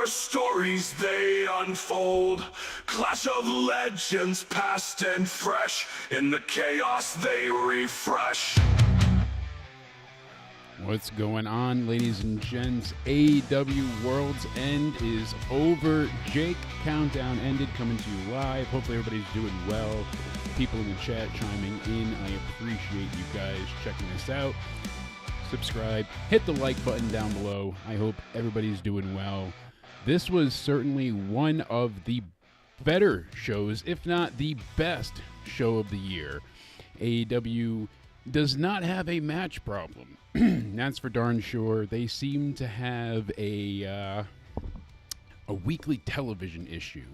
Your stories they unfold, clash of legends past and fresh, in the chaos they refresh. What's going on, ladies and gents? AEW World's End is over. Jake countdown ended, coming to you live. Hopefully everybody's doing well. People in the chat chiming in. I appreciate you guys checking this out. Subscribe, hit the like button down below. I hope everybody's doing well. This was certainly one of the better shows, if not the best show of the year. AEW does not have a match problem. That's for darn sure. They seem to have a weekly television issue.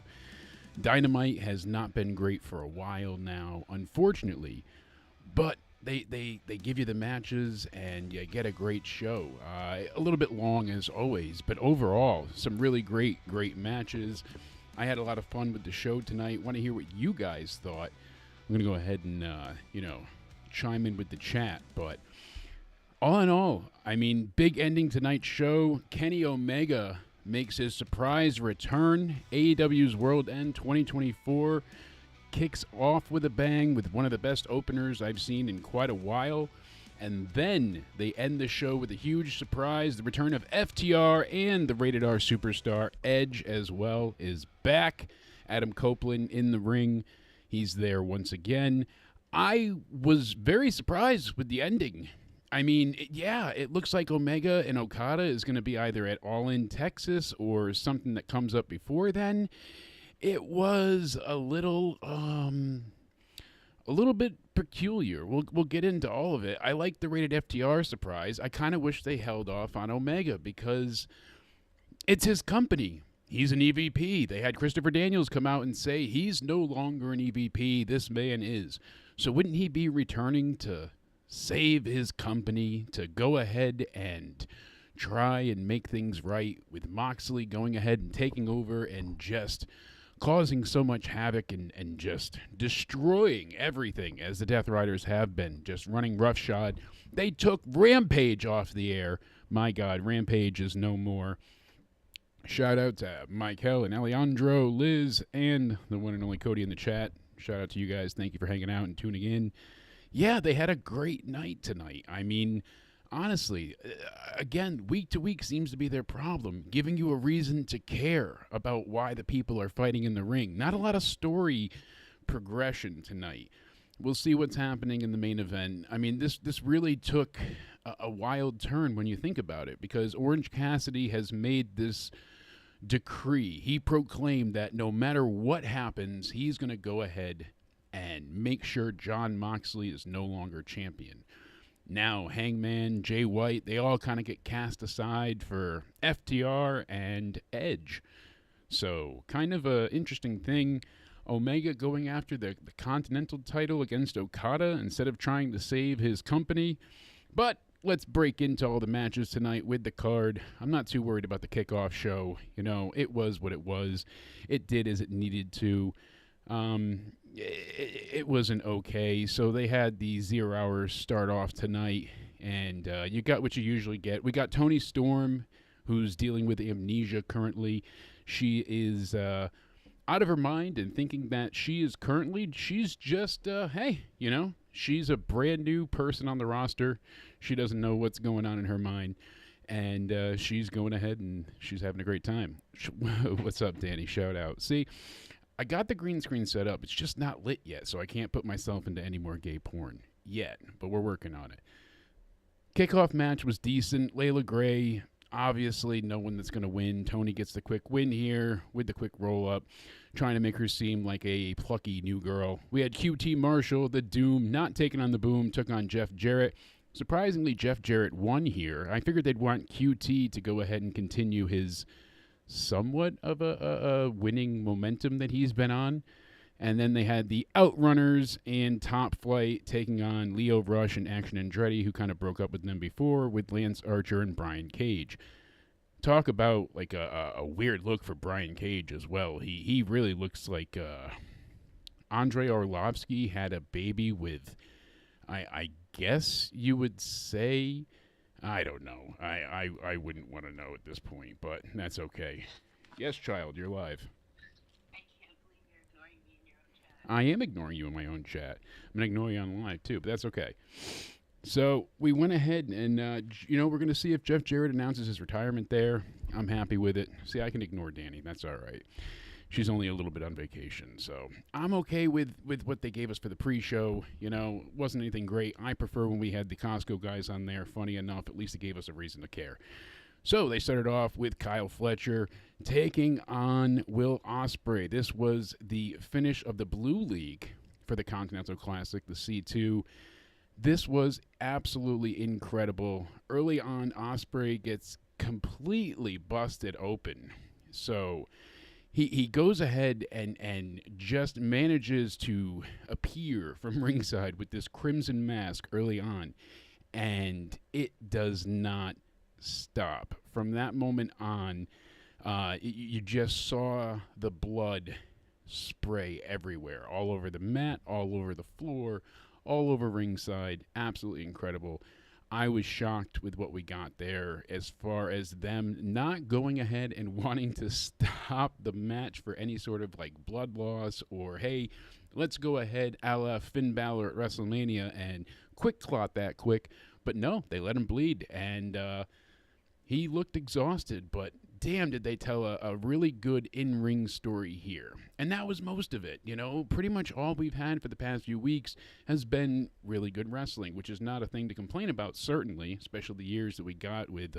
Dynamite has not been great for a while now, unfortunately, but they give you the matches and you get a great show. A little bit long as always, but overall, some really great matches. I had a lot of fun with the show tonight. Want to hear what you guys thought. I'm going to go ahead and, chime in with the chat, but all in all, I mean, big ending tonight's show. Kenny Omega makes his surprise return. AEW's World End 2024 kicks off with a bang with one of the best openers I've seen in quite a while. And then they end the show with a huge surprise. The return of FTR and the Rated R superstar Edge as well is back. Adam Copeland in the ring. He's there once again. I was very surprised with the ending. I mean, it looks like Omega and Okada is going to be either at All In Texas or something that comes up before then. It was a little bit peculiar. We'll get into all of it. I like the Rated FTR surprise. I kind of wish they held off on Omega because it's his company. He's an EVP. They had Christopher Daniels come out and say he's no longer an EVP. This man is. So wouldn't he be returning to save his company, to go ahead and try and make things right with Moxley going ahead and taking over and just causing so much havoc and just destroying everything as the Death Riders have been, just running roughshod. They took Rampage off the air. My God, Rampage is no more. Shout out to Michael and Alejandro, Liz, and the one and only Cody in the chat. Shout out to you guys. Thank you for hanging out and tuning in. Yeah, they had a great night tonight. I mean, honestly, again, week to week seems to be their problem, giving you a reason to care about why the people are fighting in the ring. Not a lot of story progression tonight. We'll see what's happening in the main event. I mean, this really took a wild turn when you think about it, because Orange Cassidy has made this decree. He proclaimed that no matter what happens, he's going to go ahead and make sure Jon Moxley is no longer champion. Now, Hangman, Jay White, they all kind of get cast aside for FTR and Edge. So, kind of an interesting thing. Omega going after the Continental title against Okada instead of trying to save his company. But let's break into all the matches tonight with the card. I'm not too worried about the kickoff show. You know, it was what it was. It did as it needed to. It wasn't okay. So they had the 0 hours start off tonight, and you got what you usually get. We got Toni Storm, who's dealing with amnesia currently. She is out of her mind and thinking that she's just, hey, you know, she's a brand new person on the roster. She doesn't know what's going on in her mind, and she's going ahead and she's having a great time. What's up, Danny? Shout out. See, I got the green screen set up. It's just not lit yet, so I can't put myself into any more gay porn yet, but we're working on it. Kickoff match was decent. Layla Gray, obviously no one that's going to win. Tony gets the quick win here with the quick roll-up, trying to make her seem like a plucky new girl. We had QT Marshall, the Doom, not taking on the Boom, took on Jeff Jarrett. Surprisingly, Jeff Jarrett won here. I figured they'd want QT to go ahead and continue his somewhat of a winning momentum that he's been on. And then they had the Outrunners and Top Flight taking on Leo Rush and Action Andretti, who kind of broke up with them before, with Lance Archer and Brian Cage. Talk about like a weird look for Brian Cage as well. He really looks like Andrei Arlovsky had a baby with, I guess you would say, I don't know. I wouldn't want to know at this point, but that's okay. Yes, child, you're live. I can't believe you're ignoring me in your own chat. I am ignoring you in my own chat. I'm going to ignore you on live, too, but that's okay. So we went ahead and, we're going to see if Jeff Jarrett announces his retirement there. I'm happy with it. See, I can ignore Danny. That's all right. She's only a little bit on vacation, so I'm okay with what they gave us for the pre-show. Wasn't anything great. I prefer when we had the Costco guys on there. Funny enough, at least it gave us a reason to care. So they started off with Kyle Fletcher taking on Will Ospreay. This was the finish of the Blue League for the Continental Classic, the C2. This was absolutely incredible. Early on, Ospreay gets completely busted open. So he goes ahead and just manages to appear from ringside with this crimson mask early on. And it does not stop. From that moment on, you just saw the blood spray everywhere, all over the mat, all over the floor, all over ringside. Absolutely incredible. I was shocked with what we got there as far as them not going ahead and wanting to stop the match for any sort of like blood loss or, hey, let's go ahead a la Finn Balor at WrestleMania and quick clot that quick. But no, they let him bleed, and he looked exhausted, but damn, did they tell a really good in-ring story here. And that was most of it. Pretty much all we've had for the past few weeks has been really good wrestling, which is not a thing to complain about, certainly, especially the years that we got with,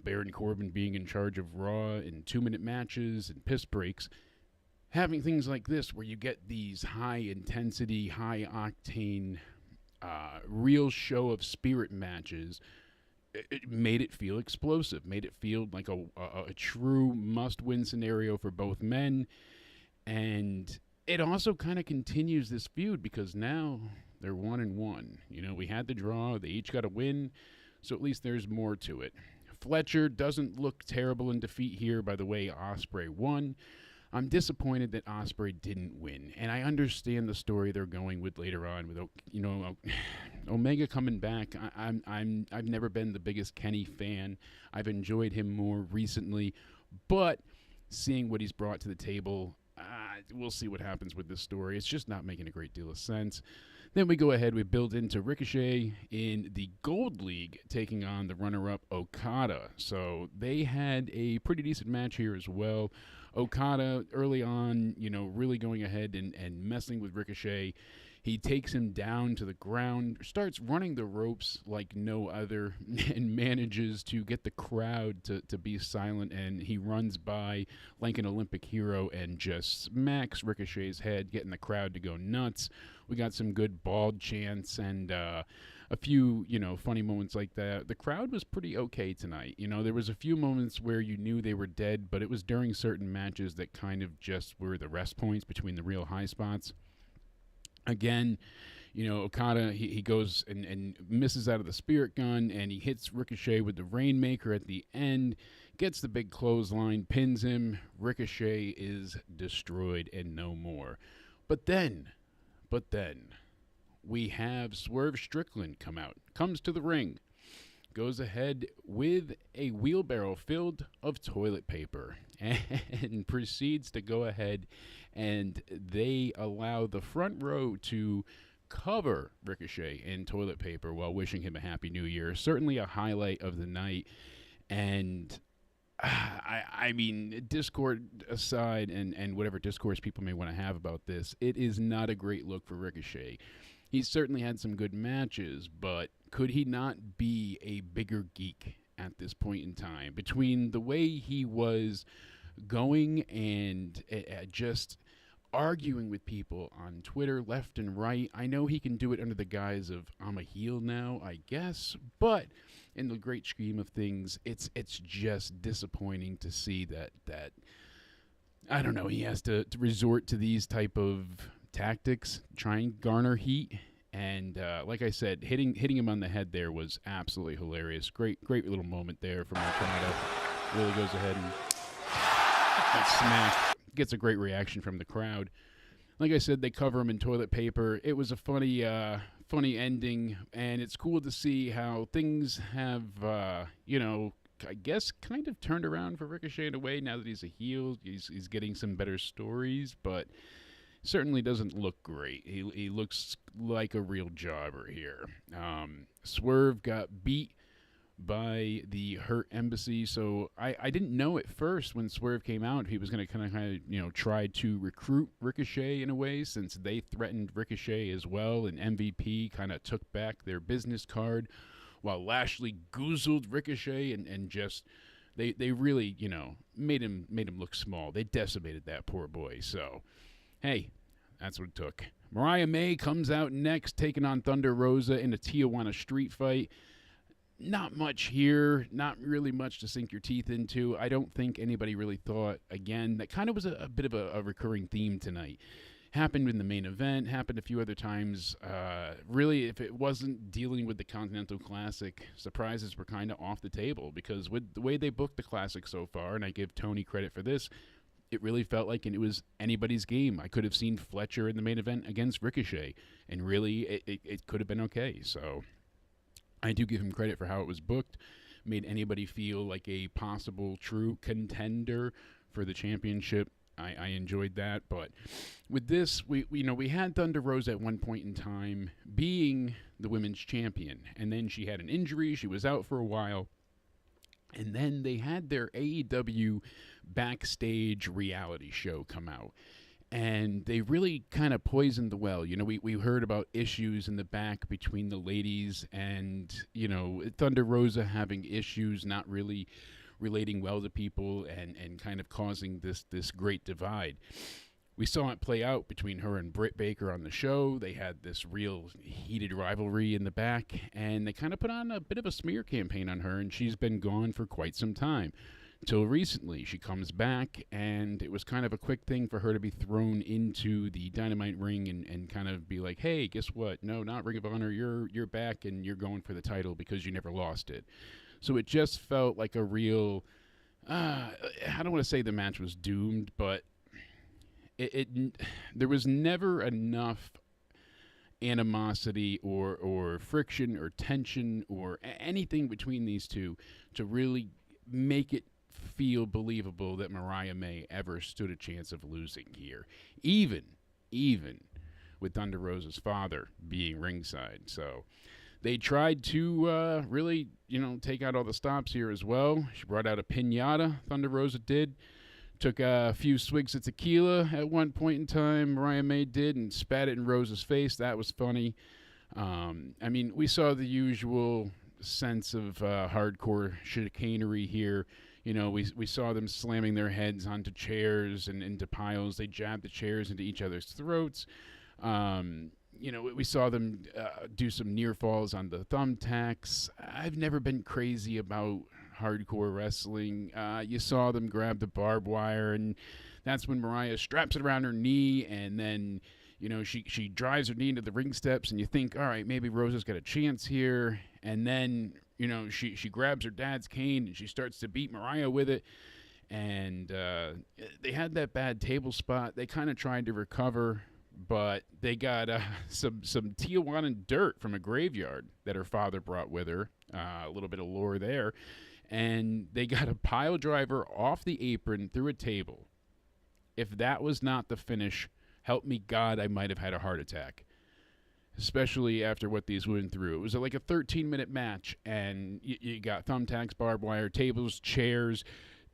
Baron Corbin being in charge of Raw and 2-minute matches and piss breaks. Having things like this where you get these high-intensity, high-octane, real show of spirit matches, it made it feel explosive, made it feel like a true must-win scenario for both men. And it also kind of continues this feud because now they're 1-1. We had the draw. They each got a win, so at least there's more to it. Fletcher doesn't look terrible in defeat here by the way Ospreay won. I'm disappointed that Ospreay didn't win, and I understand the story they're going with later on with, Omega coming back. I've never been the biggest Kenny fan. I've enjoyed him more recently, but seeing what he's brought to the table, we'll see what happens with this story. It's just not making a great deal of sense. Then we go ahead, we build into Ricochet in the Gold League taking on the runner-up Okada. So they had a pretty decent match here as well. Okada early on, really going ahead and messing with Ricochet. He takes him down to the ground, starts running the ropes like no other, and manages to get the crowd to be silent, and he runs by like an Olympic hero and just smacks Ricochet's head, getting the crowd to go nuts. We got some good bald chants and a few, funny moments like that. The crowd was pretty okay tonight. There was a few moments where you knew they were dead, but it was during certain matches that kind of just were the rest points between the real high spots. Again, Okada, he goes and misses out of the spirit gun, and he hits Ricochet with the Rainmaker at the end, gets the big clothesline, pins him. Ricochet is destroyed and no more. But then, we have Swerve Strickland comes to the ring, goes ahead with a wheelbarrow filled of toilet paper, and proceeds to go ahead and they allow the front row to cover Ricochet in toilet paper while wishing him a Happy New Year. Certainly a highlight of the night. And I mean, Discord aside and whatever discourse people may want to have about this, it is not a great look for Ricochet. He's certainly had some good matches, but could he not be a bigger geek at this point in time? Between the way he was going and just arguing with people on Twitter left and right. I know he can do it under the guise of I'm a heel now, I guess, but in the great scheme of things, it's just disappointing to see that I don't know, he has to resort to these type of tactics, try and garner heat. And like I said, hitting him on the head there was absolutely hilarious. Great little moment there from Okada. Really goes ahead and smack. Gets a great reaction from the crowd. Like I said, they cover him in toilet paper. It was a funny ending, and it's cool to see how things have, I guess, kind of turned around for Ricochet in a way now that he's a heel. He's getting some better stories, but certainly doesn't look great. He looks like a real jobber here. Swerve got beat by the Hurt Embassy, so I didn't know at first when Swerve came out if he was going to kind of try to recruit Ricochet in a way, since they threatened Ricochet as well, and MVP kind of took back their business card while Lashley goozled Ricochet and just they really made him look small. They decimated that poor boy. So hey, that's what it took. Mariah May comes out next, taking on Thunder Rosa in a Tijuana street fight. Not much here, not really much to sink your teeth into. I don't think anybody really thought, again, that kind of was a bit of a recurring theme tonight. Happened in the main event, happened a few other times. Really, if it wasn't dealing with the Continental Classic, surprises were kind of off the table, because with the way they booked the Classic so far, and I give Tony credit for this, it really felt like it was anybody's game. I could have seen Fletcher in the main event against Ricochet, and really, it could have been okay. So I do give him credit for how it was booked. Made anybody feel like a possible true contender for the championship. I enjoyed that. But with this, we had Thunder Rosa at one point in time being the women's champion, and then she had an injury. She was out for a while. And then they had their AEW backstage reality show come out. And they really kind of poisoned the well. We heard about issues in the back between the ladies and, Thunder Rosa having issues, not really relating well to people and kind of causing this great divide. We saw it play out between her and Britt Baker on the show. They had this real heated rivalry in the back, and they kind of put on a bit of a smear campaign on her, and she's been gone for quite some time. Till recently, she comes back, and it was kind of a quick thing for her to be thrown into the Dynamite ring and kind of be like, hey, guess what? No, not Ring of Honor. You're back, and you're going for the title because you never lost it. So it just felt like a real, I don't want to say the match was doomed, but there was never enough animosity or friction or tension or anything between these two to really make it feel believable that Mariah May ever stood a chance of losing here, even with Thunder Rosa's father being ringside. So they tried to really, take out all the stops here as well. She brought out a piñata, Thunder Rosa did. Took a few swigs of tequila at one point in time, Mariah May did, and spat it in Rosa's face. That was funny. We saw the usual sense of hardcore chicanery here. We saw them slamming their heads onto chairs and into piles. They jabbed the chairs into each other's throats. We saw them do some near falls on the thumbtacks. I've never been crazy about hardcore wrestling. You saw them grab the barbed wire, and that's when Mariah straps it around her knee, and then she drives her knee into the ring steps, and you think, all right, maybe Rosa's got a chance here, and then she grabs her dad's cane and she starts to beat Mariah with it, and they had that bad table spot. They kind of tried to recover, but they got some Tijuana dirt from a graveyard that her father brought with her. A little bit of lore there. And they got a pile driver off the apron through a table. If that was not the finish, help me God, I might have had a heart attack. Especially after what these went through. It was like a 13-minute match, and you got thumbtacks, barbed wire, tables, chairs,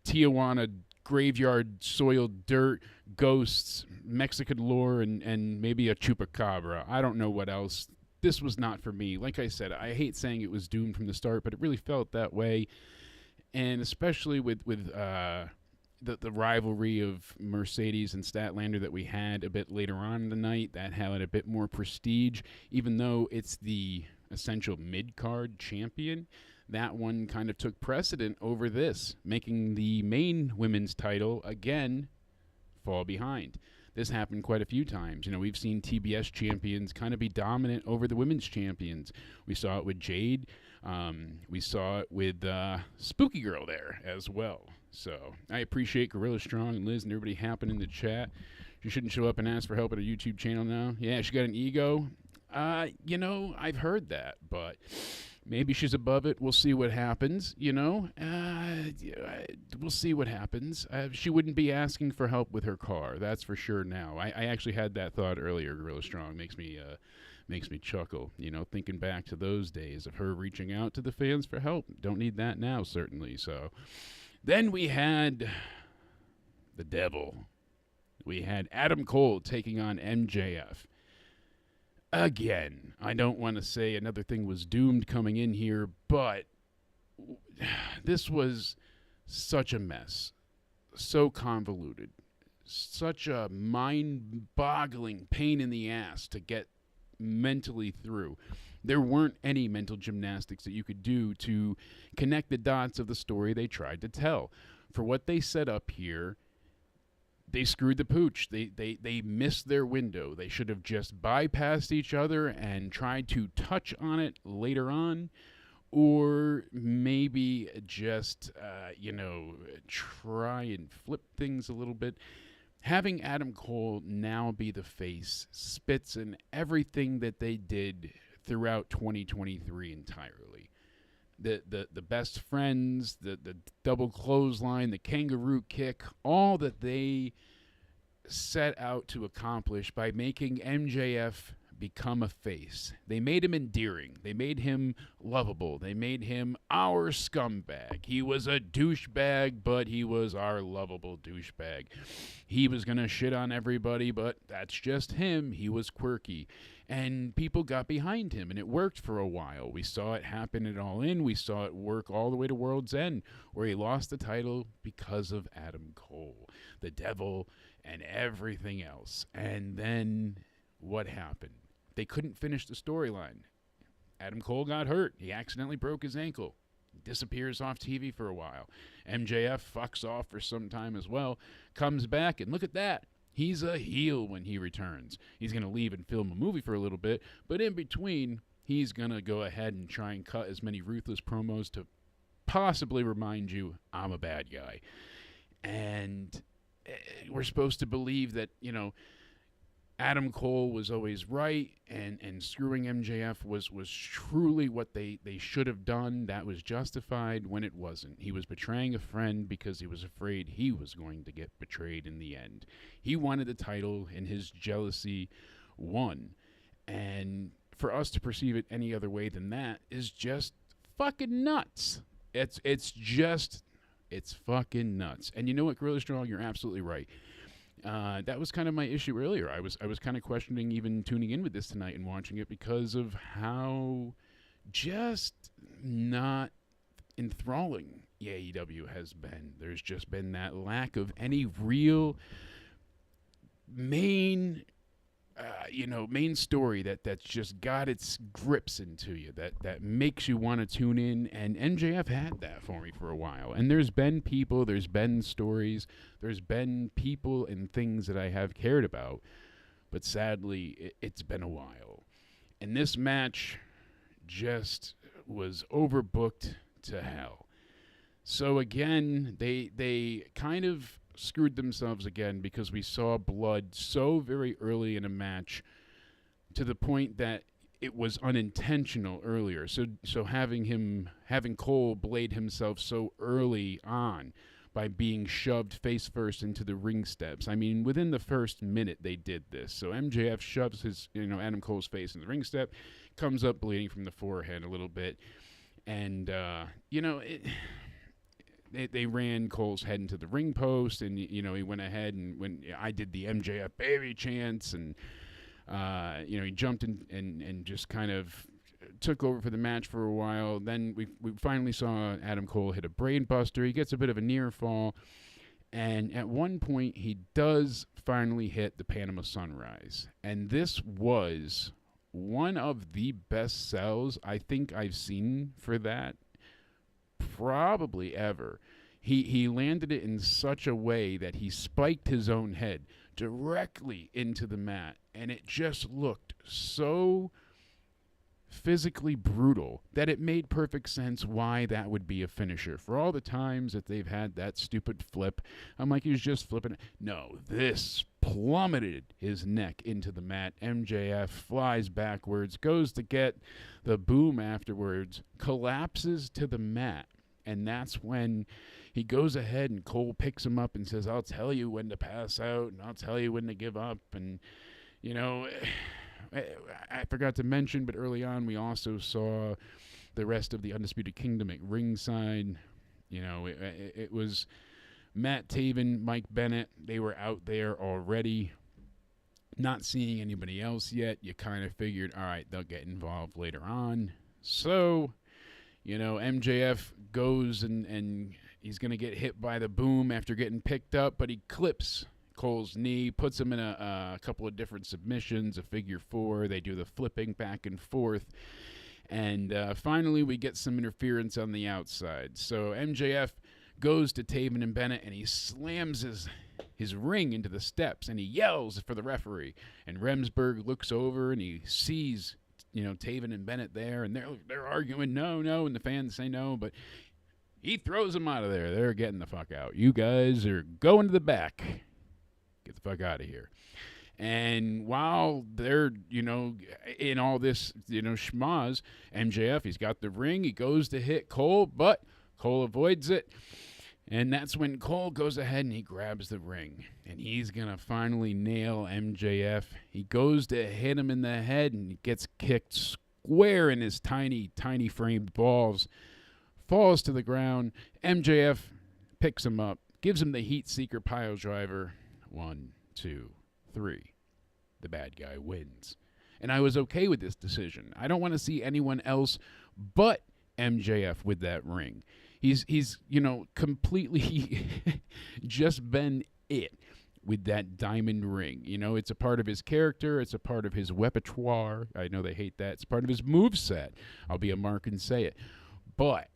Tijuana graveyard, soiled dirt, ghosts, Mexican lore, and maybe a chupacabra. I don't know what else. This was not for me. Like I said, I hate saying it was doomed from the start, but it really felt that way. And especially with the rivalry of Mercedes and Statlander that we had a bit later on in the night, that had a bit more prestige, even though it's the essential mid-card champion. That one kind of took precedent over this, making the main women's title, again, fall behind. This happened quite a few times. We've seen TBS champions kind of be dominant over the women's champions. We saw it with Jade. We saw it with Spooky Girl there as well. So I appreciate Gorilla Strong and Liz and everybody hopping in the chat. She shouldn't show up and ask for help at a YouTube channel now. Yeah, she got an ego. I've heard that, but Maybe she's above it. We'll see what happens, we'll see what happens. She wouldn't be asking for help with her car, that's for sure now. I actually had that thought earlier, Gorilla Strong. Makes me chuckle, thinking back to those days of her reaching out to the fans for help. Don't need that now, certainly. So then we had the devil. We had Adam Cole taking on MJF. Again, I don't want to say another thing was doomed coming in here, but this was such a mess, so convoluted, such a mind-boggling pain in the ass to get mentally through. There weren't any mental gymnastics that you could do to connect the dots of the story they tried to tell. For what they set up here, they screwed the pooch. They missed their window. They should have just bypassed each other and tried to touch on it later on, or maybe just, try and flip things a little bit. Having Adam Cole now be the face spits in everything that they did throughout 2023 entirely. The best friends, the double clothesline, the kangaroo kick, all that they set out to accomplish by making MJF become a face. They made him endearing. They made him lovable. They made him our scumbag. He was a douchebag, but he was our lovable douchebag. He was going to shit on everybody, but that's just him. He was quirky. And people got behind him, and it worked for a while. We saw it happen at All In. We saw it work all the way to World's End, where he lost the title because of Adam Cole, the devil, and everything else. And then what happened? They couldn't finish the storyline. Adam Cole got hurt. He accidentally broke his ankle. Disappears off TV for a while. MJF fucks off for some time as well. Comes back, and look at that. He's a heel when he returns. He's going to leave and film a movie for a little bit, but in between, he's going to go ahead and try and cut as many ruthless promos to possibly remind you, I'm a bad guy. And we're supposed to believe that, Adam Cole was always right, and screwing MJF was truly what they should have done. That was justified when it wasn't. He was betraying a friend because he was afraid he was going to get betrayed in the end. He wanted the title, and his jealousy won. And for us to perceive it any other way than that is just fucking nuts. It's fucking nuts. And you know what, Gorilla Strong, you're absolutely right. That was kind of my issue earlier. I was kind of questioning even tuning in with this tonight and watching it because of how just not enthralling AEW has been. There's just been that lack of any real main story that's just got its grips into you, that makes you want to tune in, and MJF had that for me for a while. And there's been people, there's been stories, there's been people and things that I have cared about, but sadly, it's been a while. And this match just was overbooked to hell. So again, they kind of screwed themselves again because we saw blood so very early in a match to the point that it was unintentional earlier. So having Cole blade himself so early on by being shoved face first into the ring steps. I mean, within the first minute they did this. So MJF shoves his, Adam Cole's face in the ring step, comes up bleeding from the forehead a little bit, and They ran Cole's head into the ring post, and he went ahead and when I did the MJF baby chants, and he jumped in and just kind of took over for the match for a while. Then we finally saw Adam Cole hit a brain buster. He gets a bit of a near fall, and at one point he does finally hit the Panama Sunrise, and this was one of the best sells I think I've seen for that probably ever. He landed it in such a way that he spiked his own head directly into the mat, and it just looked so physically brutal that it made perfect sense why that would be a finisher. For all the times that they've had that stupid flip, I'm like, he's just flipping it. No, this plummeted his neck into the mat. MJF flies backwards, goes to get the boom afterwards, collapses to the mat. And that's when he goes ahead and Cole picks him up and says, I'll tell you when to pass out and I'll tell you when to give up. And, you know, I forgot to mention, but early on we also saw the rest of the Undisputed Kingdom at ringside. You know, it was Matt Taven, Mike Bennett. They were out there already. Not seeing anybody else yet. You kind of figured, all right, they'll get involved later on. So, you know, MJF goes and he's going to get hit by the boom after getting picked up, but he clips Cole's knee, puts him in a couple of different submissions, a figure four. They do the flipping back and forth. And finally, we get some interference on the outside. So MJF goes to Taven and Bennett, and he slams his ring into the steps, and he yells for the referee. And Remsburg looks over, and he sees, you know, Taven and Bennett there, and they're arguing, no, and the fans say no, but he throws them out of there. They're getting the fuck out. You guys are going to the back. Get the fuck out of here. And while they're, you know, in all this, you know, schmaz, MJF, he's got the ring. He goes to hit Cole, but Cole avoids it. And that's when Cole goes ahead and he grabs the ring. And he's going to finally nail MJF. He goes to hit him in the head and he gets kicked square in his tiny, tiny framed balls. Falls to the ground. MJF picks him up, gives him the heat seeker pile driver. 1, 2, 3. The bad guy wins. And I was okay with this decision. I don't want to see anyone else but MJF with that ring. He's you know, completely just been it with that diamond ring. You know, it's a part of his character. It's a part of his repertoire. I know they hate that. It's part of his moveset. I'll be a mark and say it. But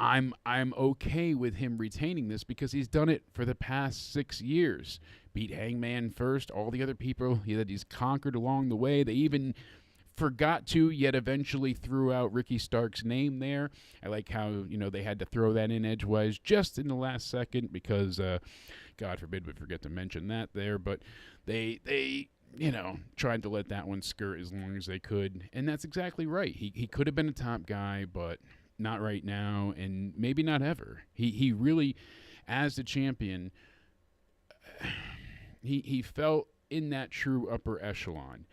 I'm okay with him retaining this because he's done it for the past 6 years. Beat Hangman first, all the other people that he's conquered along the way. They even forgot to, yet eventually threw out Ricky Stark's name there. I like how, you know, they had to throw that in edgewise just in the last second because, God forbid we forget to mention that there. But they you know, tried to let that one skirt as long as they could. And that's exactly right. He could have been a top guy, but not right now, and maybe not ever. He really, as the champion, he felt in that true upper echelon,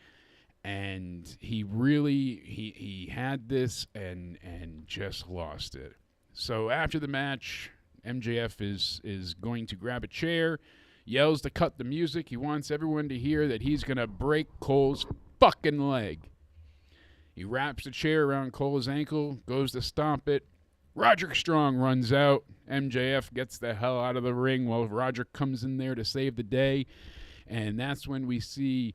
and he really he had this and just lost it. So after the match, MJF is going to grab a chair, yells to cut the music. He wants everyone to hear that he's gonna break Cole's fucking leg. He wraps the chair around Cole's ankle, goes to stomp it. Roderick Strong runs out. MJF gets the hell out of the ring while Roderick comes in there to save the day. And that's when we see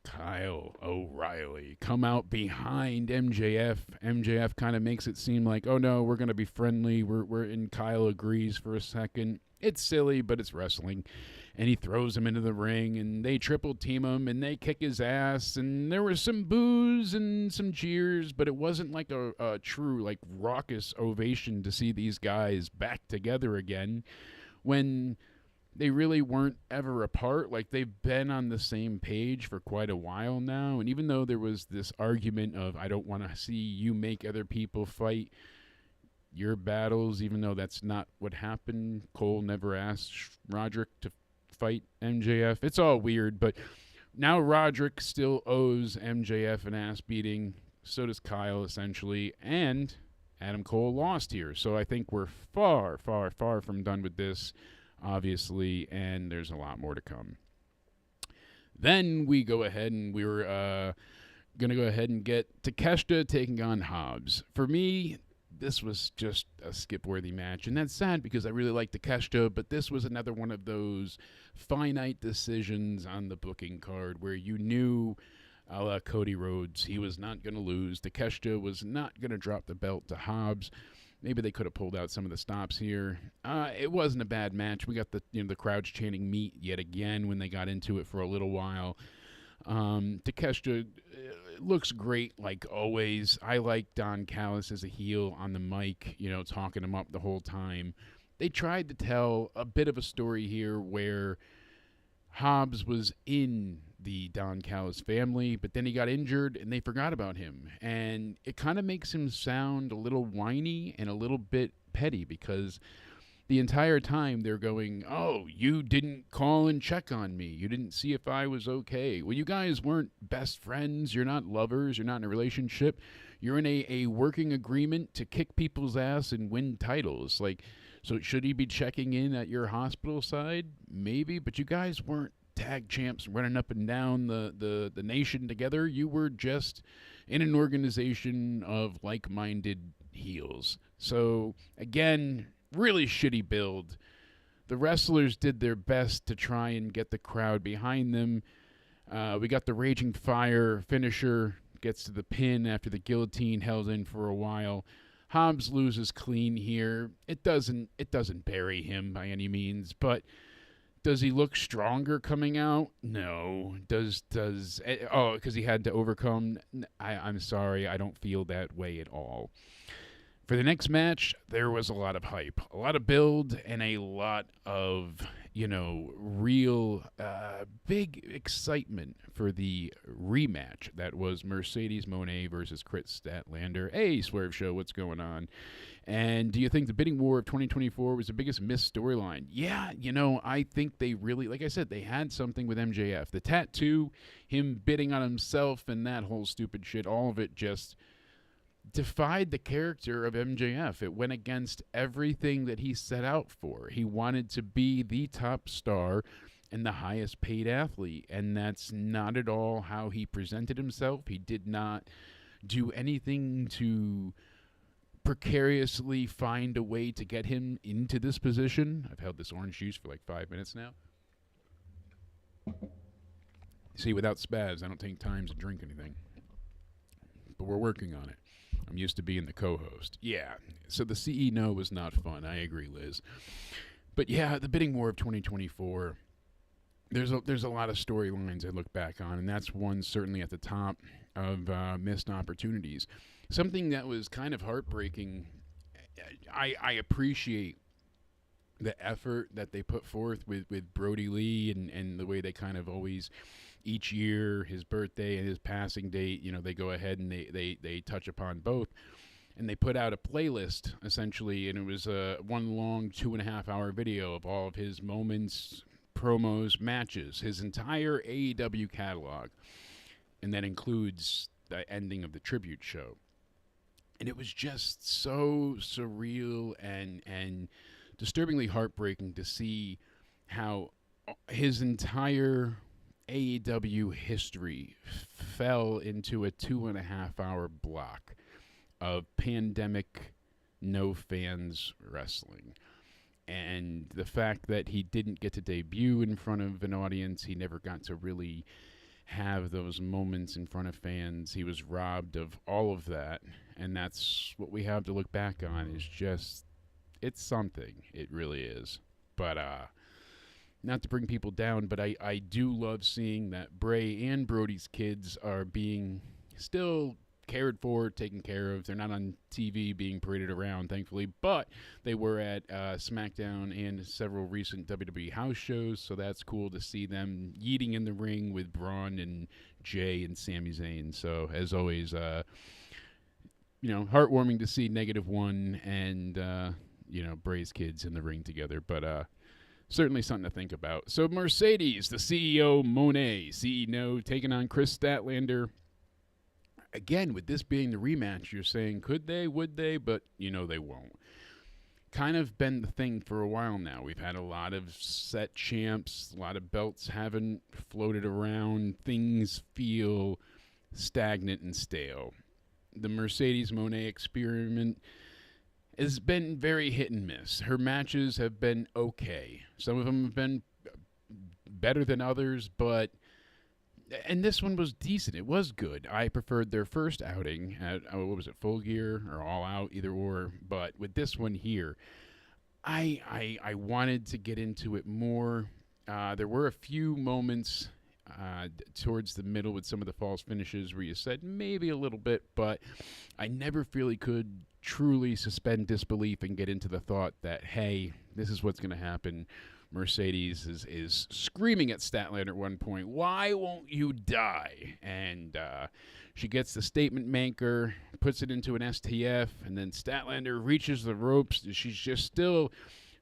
Kyle O'Reilly come out behind MJF. MJF kind of makes it seem like, oh no, we're going to be friendly. We're in. Kyle agrees for a second. It's silly, but it's wrestling. And he throws him into the ring, and they triple team him, and they kick his ass, and there was some boos and some cheers, but it wasn't like a true, like, raucous ovation to see these guys back together again when they really weren't ever apart. Like, they've been on the same page for quite a while now, and even though there was this argument of, I don't want to see you make other people fight your battles, even though that's not what happened. Cole never asked Roderick to fight MJF. It's all weird, but now Roderick still owes MJF an ass beating. So does Kyle, essentially, and Adam Cole lost here. So I think we're far, far, far from done with this, obviously, and there's a lot more to come. Then we go ahead and we were going to go ahead and get Takeshita taking on Hobbs. For me, this was just a skip-worthy match, and that's sad because I really like Takeshita, but this was another one of those finite decisions on the booking card where you knew, a la Cody Rhodes, he was not going to lose. Takeshita was not going to drop the belt to Hobbs. Maybe they could have pulled out some of the stops here. It wasn't a bad match. We got the crowds chanting meat yet again when they got into it for a little while. Takeshita looks great like always. I like Don Callis as a heel on the mic, talking him up the whole time. They tried to tell a bit of a story here where Hobbs was in the Don Callis family, but then he got injured and they forgot about him. And it kind of makes him sound a little whiny and a little bit petty because the entire time they're going, oh, you didn't call and check on me. You didn't see if I was okay. Well, you guys weren't best friends. You're not lovers. You're not in a relationship. You're in a working agreement to kick people's ass and win titles. So should he be checking in at your hospital side? Maybe, but you guys weren't tag champs running up and down the nation together. You were just in an organization of like-minded heels. So, again, really shitty build. The wrestlers did their best to try and get the crowd behind them. We got the Raging Fire finisher, gets to the pin after the guillotine held in for a while. Hobbs loses clean here. It doesn't bury him by any means, but does he look stronger coming out? No. Because he had to overcome? I'm sorry, I don't feel that way at all. For the next match, there was a lot of hype, a lot of build, and a lot of, real big excitement for the rematch that was Mercedes Monae versus Chris Statlander. Hey, Swerve Show, what's going on? And do you think the bidding war of 2024 was the biggest missed storyline? Yeah, I think they really, like I said, they had something with MJF. The tattoo, him bidding on himself, and that whole stupid shit, all of it just defied the character of MJF. It went against everything that he set out for. He wanted to be the top star and the highest paid athlete, and that's not at all how he presented himself. He did not do anything to precariously find a way to get him into this position. I've held this orange juice for like 5 minutes now. See, without spaz, I don't take time to drink anything. But we're working on it. I'm used to being the co-host. Yeah, so the CE no was not fun. I agree, Liz. But yeah, the bidding war of 2024, there's a lot of storylines I look back on, and that's one certainly at the top of missed opportunities. Something that was kind of heartbreaking, I appreciate the effort that they put forth with Brody Lee and the way they kind of always, each year, his birthday and his passing date, they go ahead and they touch upon both. And they put out a playlist, essentially, and it was one long 2.5-hour video of all of his moments, promos, matches, his entire AEW catalog. And that includes the ending of the tribute show. And it was just so surreal and disturbingly heartbreaking to see how his entire AEW history fell into a 2.5-hour block of pandemic, no fans wrestling. And the fact that he didn't get to debut in front of an audience, he never got to really have those moments in front of fans. He was robbed of all of that, and that's what we have to look back on. Is just, it's something. It really is. But not to bring people down, but I do love seeing that Bray and Brody's kids are being still cared for, taken care of. They're not on TV being paraded around, thankfully, but they were at SmackDown and several recent WWE house shows, so that's cool to see them yeeting in the ring with Braun and Jay and Sami Zayn. So, as always, heartwarming to see -1 and, Bray's kids in the ring together, but certainly something to think about. So, Mercedes, the CEO, Monae, CEO, taking on Chris Statlander. Again, with this being the rematch, you're saying, could they, would they? But, they won't. Kind of been the thing for a while now. We've had a lot of set champs, a lot of belts haven't floated around. Things feel stagnant and stale. The Mercedes Monae experiment has been very hit and miss. Her matches have been okay. Some of them have been better than others, and this one was decent. It was good. I preferred their first outing at, Full Gear or All Out, either or. But with this one here, I wanted to get into it more. There were a few moments towards the middle with some of the false finishes where you said maybe a little bit, but I never really could truly suspend disbelief and get into the thought that, hey, this is what's going to happen. Mercedes is screaming at Statlander at one point, why won't you die? And she gets the statement maker, puts it into an STF, and then Statlander reaches the ropes. She's just still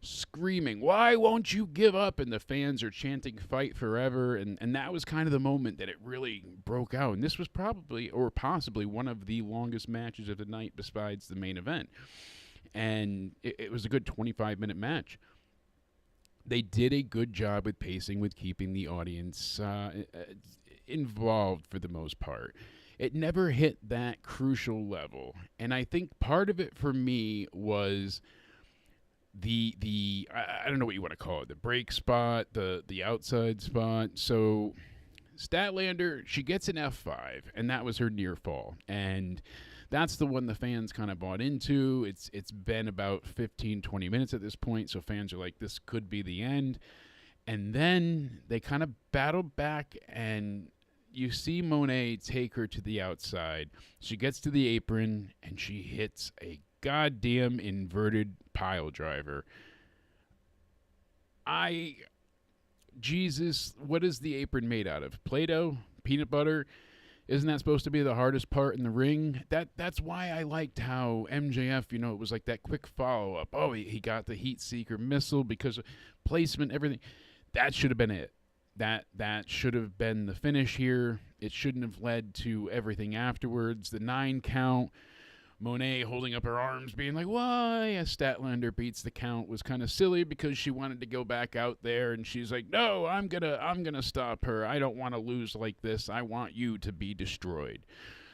screaming, why won't you give up? And the fans are chanting fight forever. And that was kind of the moment that it really broke out. And this was probably or possibly one of the longest matches of the night besides the main event. And it was a good 25-minute match. They did a good job with pacing, with keeping the audience involved for the most part. It never hit that crucial level. And I think part of it for me was the I don't know what you want to call it, the break spot, the outside spot. So Statlander, she gets an F5, and that was her near fall. And that's the one the fans kind of bought into. It's been about 15, 20 minutes at this point, so fans are like, this could be the end. And then they kind of battle back, and you see Monae take her to the outside. She gets to the apron, and she hits a goddamn inverted pile driver. Jesus, what is the apron made out of? Play-Doh? Peanut butter? Isn't that supposed to be the hardest part in the ring? That's why I liked how MJF, it was like that quick follow-up. Oh, he got the Heat Seeker missile because of placement, everything. That should have been it. That should have been the finish here. It shouldn't have led to everything afterwards. The 9 count, Monae holding up her arms, being like, why? As Statlander beats the count was kind of silly because she wanted to go back out there, and she's like, no, I'm gonna stop her. I don't want to lose like this. I want you to be destroyed.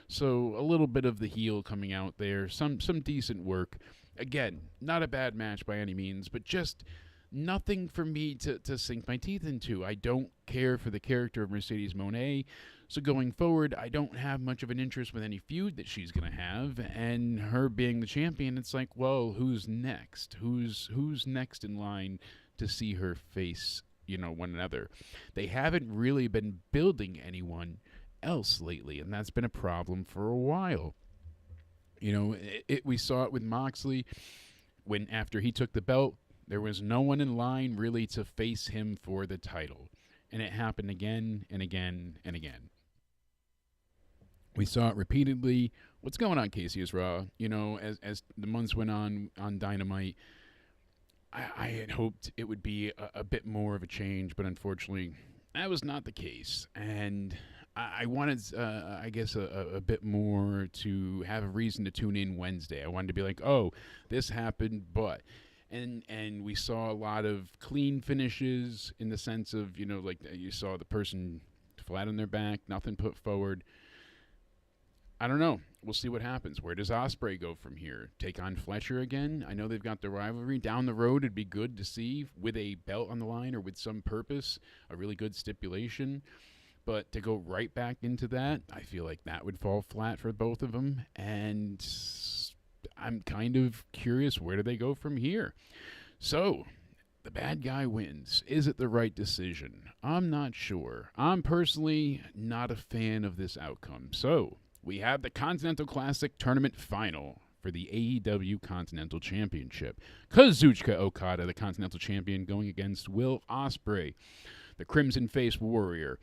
So a little bit of the heel coming out there, some decent work. Again, not a bad match by any means, but just nothing for me to sink my teeth into. I don't care for the character of Mercedes Monae. So going forward, I don't have much of an interest with any feud that she's going to have. And her being the champion, it's like, well, who's next? Who's next in line to see her face, one another? They haven't really been building anyone else lately, and that's been a problem for a while. We saw it with Moxley when after he took the belt, there was no one in line really to face him for the title. And it happened again and again and again. We saw it repeatedly. What's going on, Casey is Raw? As the months went on Dynamite, I had hoped it would be a bit more of a change, but unfortunately, that was not the case. And I wanted, I guess, a bit more to have a reason to tune in Wednesday. I wanted to be like, oh, this happened, but... And we saw a lot of clean finishes in the sense of, like you saw the person flat on their back, nothing put forward. I don't know. We'll see what happens. Where does Ospreay go from here? Take on Fletcher again? I know they've got the rivalry. Down the road, it'd be good to see with a belt on the line or with some purpose, a really good stipulation. But to go right back into that, I feel like that would fall flat for both of them. And I'm kind of curious, where do they go from here? So, the bad guy wins. Is it the right decision? I'm not sure. I'm personally not a fan of this outcome. So, we have the Continental Classic Tournament Final for the AEW Continental Championship. Kazuchika Okada, the Continental Champion, going against Will Ospreay, the Crimson Face Warrior.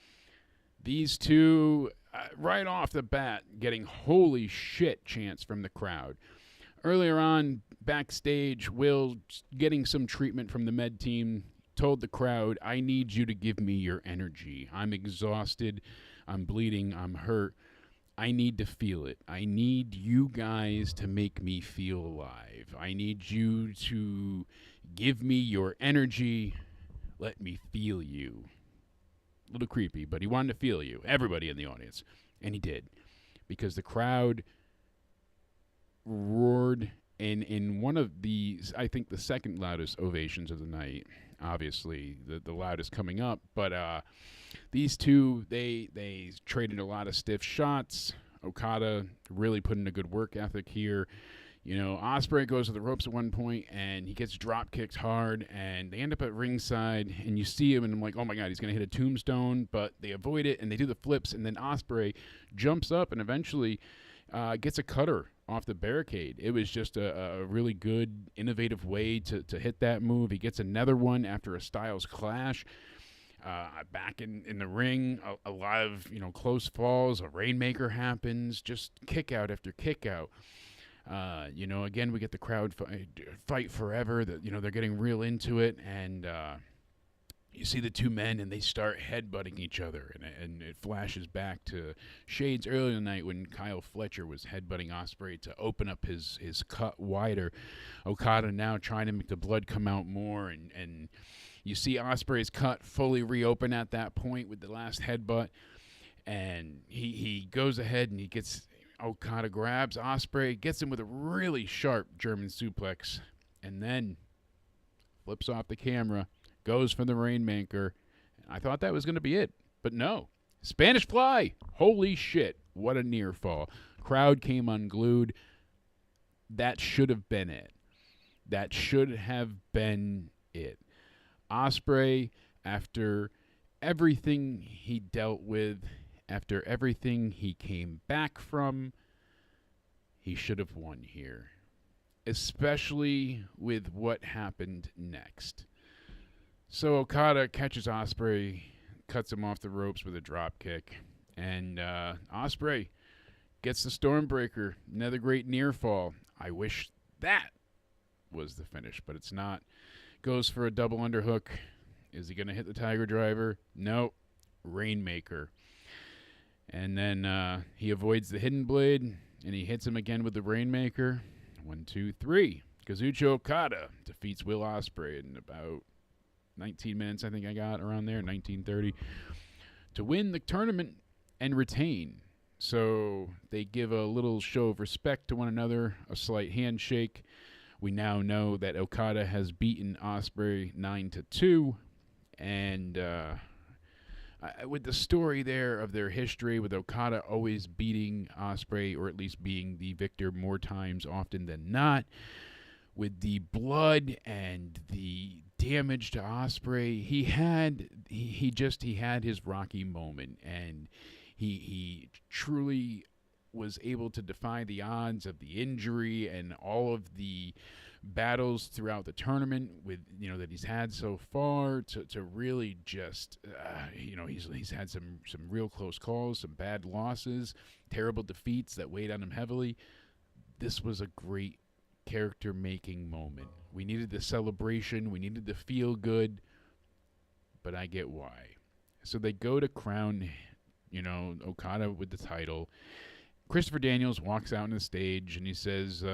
These two, right off the bat, getting holy shit chants from the crowd. Earlier on, backstage, Will, getting some treatment from the med team, told the crowd, I need you to give me your energy. I'm exhausted. I'm bleeding. I'm hurt. I need to feel it. I need you guys to make me feel alive. I need you to give me your energy. Let me feel you. A little creepy, but he wanted to feel you. Everybody in the audience. And he did. Because the crowd roared in one of these, I think the second loudest ovations of the night. Obviously, the loudest coming up. But these two, they traded a lot of stiff shots. Okada really put in a good work ethic here. Ospreay goes to the ropes at one point, and he gets drop kicked hard, and they end up at ringside, and you see him, and I'm like, oh my God, he's going to hit a tombstone, but they avoid it, and they do the flips, and then Ospreay jumps up and eventually gets a cutter off the barricade. It was just a really good, innovative way to hit that move. He gets another one after a Styles clash. Back in the ring, a lot of close falls. A Rainmaker happens, just kick out after kick out. Again, we get the crowd fight forever. They're getting real into it, and you see the two men, and they start headbutting each other, and it flashes back to shades earlier in the night when Kyle Fletcher was headbutting Ospreay to open up his cut wider. Okada now trying to make the blood come out more, and you see Ospreay's cut fully reopen at that point with the last headbutt, and he goes ahead and he gets Okada grabs Ospreay, gets him with a really sharp German suplex, and then flips off the camera, goes for the Rainmaker. I thought that was going to be it, but no. Spanish Fly! Holy shit, what a near fall. Crowd came unglued. That should have been it. That should have been it. Ospreay, after everything he dealt with, after everything he came back from, he should have won here. Especially with what happened next. So Okada catches Ospreay, cuts him off the ropes with a drop kick, and Ospreay gets the Stormbreaker. Another great near fall. I wish that was the finish, but it's not. Goes for a double underhook. Is he going to hit the Tiger Driver? No. Rainmaker. And then he avoids the Hidden Blade, and he hits him again with the Rainmaker. 1, 2, 3. Kazuchika Okada defeats Will Ospreay in about 19 minutes, I think I got around there, 19:30, to win the tournament and retain. So they give a little show of respect to one another, a slight handshake. We now know that Okada has beaten Ospreay 9-2, and with the story there of their history, with Okada always beating Ospreay, or at least being the victor more times often than not, with the blood and the damage to Ospreay, he had his Rocky moment, and he truly was able to defy the odds of the injury and all of the battles throughout the tournament with that he's had so far to really just he's had some real close calls, some bad losses, terrible defeats that weighed on him heavily. This was a great character making moment. We needed the celebration, we needed the feel good, but I get why. So they go to crown Okada with the title. Christopher Daniels walks out on the stage and he says,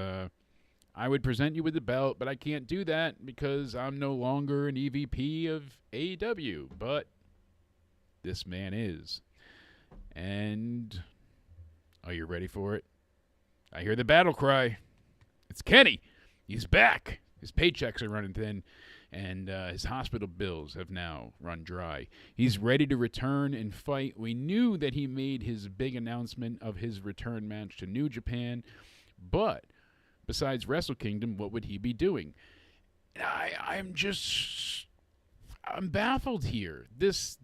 I would present you with the belt, but I can't do that because I'm no longer an EVP of AEW. But this man is. And are you ready for it? I hear the battle cry. It's Kenny. He's back. His paychecks are running thin, and his hospital bills have now run dry. He's ready to return and fight. We knew that he made his big announcement of his return match to New Japan, but besides Wrestle Kingdom, what would he be doing? I'm baffled here. This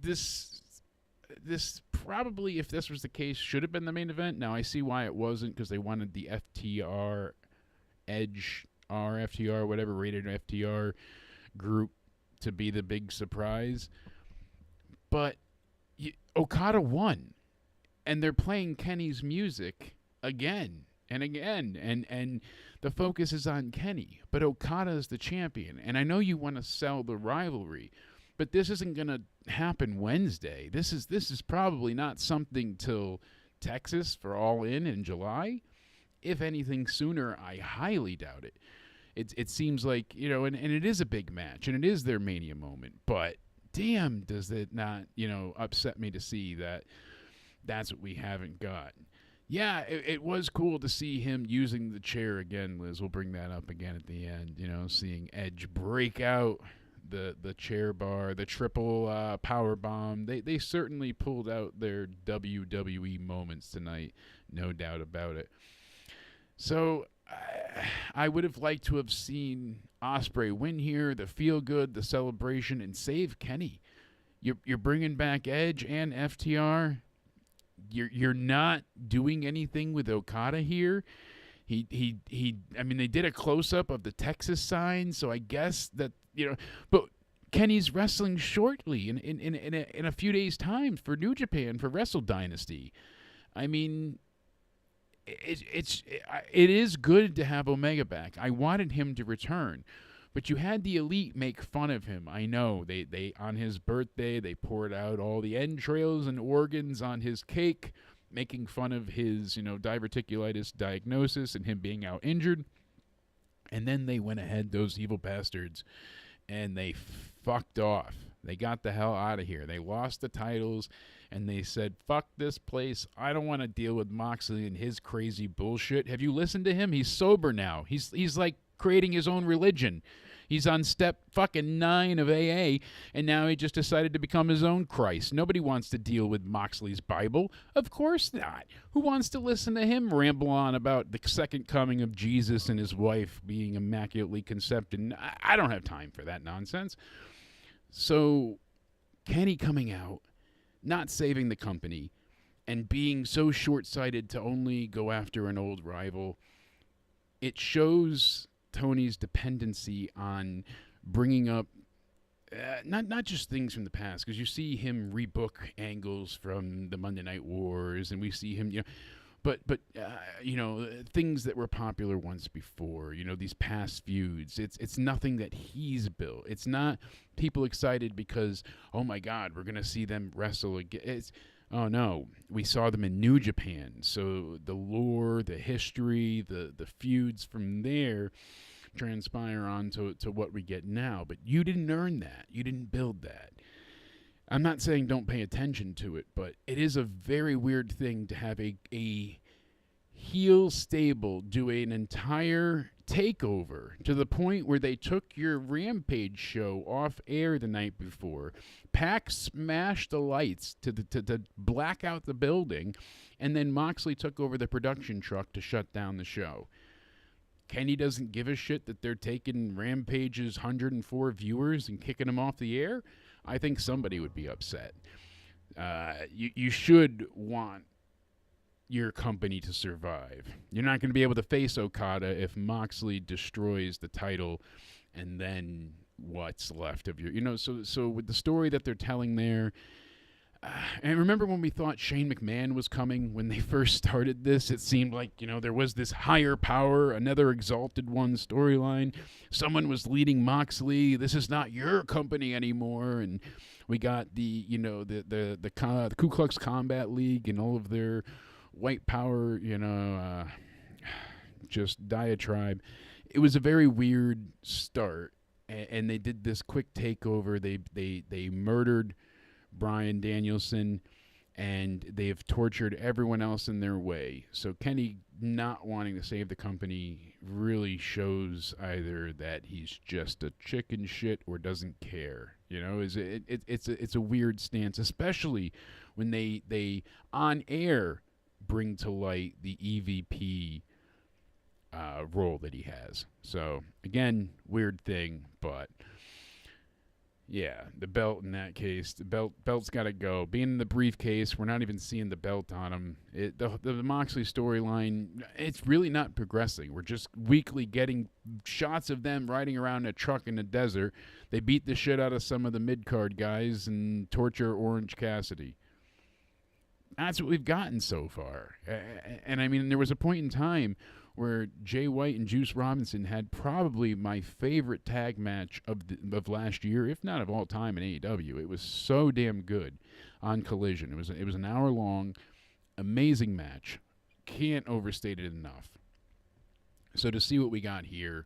probably, if this was the case, should have been the main event. Now I see why it wasn't, because they wanted the FTR, Edge, FTR, whatever, rated FTR group to be the big surprise. But Okada won, and they're playing Kenny's music again and again, and the focus is on Kenny, but Okada is the champion. And I know you want to sell the rivalry, but this isn't going to happen Wednesday. This is probably not something till Texas for All In July. If anything sooner, I highly doubt it. It seems like, and it is a big match, and it is their Mania moment, but damn, does it not, upset me to see that that's what we haven't got. Yeah, it was cool to see him using the chair again, Liz. We'll bring that up again at the end, seeing Edge break out the chair bar, the triple power bomb. They certainly pulled out their WWE moments tonight, no doubt about it. So I would have liked to have seen Ospreay win here, the feel good, the celebration, and save Kenny. You're bringing back Edge and FTR. You're not doing anything with Okada here. I mean, they did a close up of the Texas sign, so I guess that, but Kenny's wrestling shortly in a few days' time for New Japan for Wrestle Dynasty. I mean, it is good to have Omega back. I wanted him to return, but you had the Elite make fun of him. I know they on his birthday they poured out all the entrails and organs on his cake, making fun of his diverticulitis diagnosis and him being out injured. And then they went ahead, those evil bastards, and they fucked off. They got the hell out of here. They lost the titles, and they said, fuck this place. I don't want to deal with Moxley and his crazy bullshit. Have you listened to him? He's sober now. He's like creating his own religion. He's on step fucking 9 of AA, and now he just decided to become his own Christ. Nobody wants to deal with Moxley's Bible. Of course not. Who wants to listen to him ramble on about the second coming of Jesus and his wife being immaculately conceived? I don't have time for that nonsense. So, Kenny coming out, not saving the company, and being so short-sighted to only go after an old rival, it shows Tony's dependency on bringing up not just things from the past, because you see him rebook angles from the Monday Night Wars, and we see him, but things that were popular once before, these past feuds. It's nothing that he's built. It's not people excited because, oh my God, we're gonna see them wrestle again. Oh no, we saw them in New Japan. So the lore, the history, the feuds from there transpire on to what we get now. But you didn't earn that. You didn't build that. I'm not saying don't pay attention to it, but it is a very weird thing to have a heel stable do an entire takeover to the point where they took your Rampage show off air the night before. Pac smashed the lights to black out the building, and then Moxley took over the production truck to shut down the show. Kenny doesn't give a shit that they're taking Rampage's 104 viewers and kicking them off the air. I think somebody would be upset. You should want your company to survive. You're not going to be able to face Okada if Moxley destroys the title, and then what's left of your, so with the story that they're telling there. And remember when we thought Shane McMahon was coming when they first started this? It seemed like, there was this higher power, another exalted one storyline. Someone was leading Moxley. This is not your company anymore. And we got the Ku Klux Combat League and all of their white power, just diatribe. It was a very weird start. And they did this quick takeover. They murdered Bryan Danielson, and they have tortured everyone else in their way. So Kenny not wanting to save the company really shows either that he's just a chicken shit or doesn't care. It's a weird stance, especially when they on air bring to light the EVP role that he has. So again, weird thing, but yeah, the belt in that case, the belt's got to go. Being in the briefcase, we're not even seeing the belt on him. The Moxley storyline, it's really not progressing. We're just weekly getting shots of them riding around in a truck in the desert. They beat the shit out of some of the mid-card guys and torture Orange Cassidy. That's what we've gotten so far. And I mean, there was a point in time where Jay White and Juice Robinson had probably my favorite tag match of last year, if not of all time in AEW. It was so damn good on Collision. It was an hour-long, amazing match. Can't overstate it enough. So to see what we got here,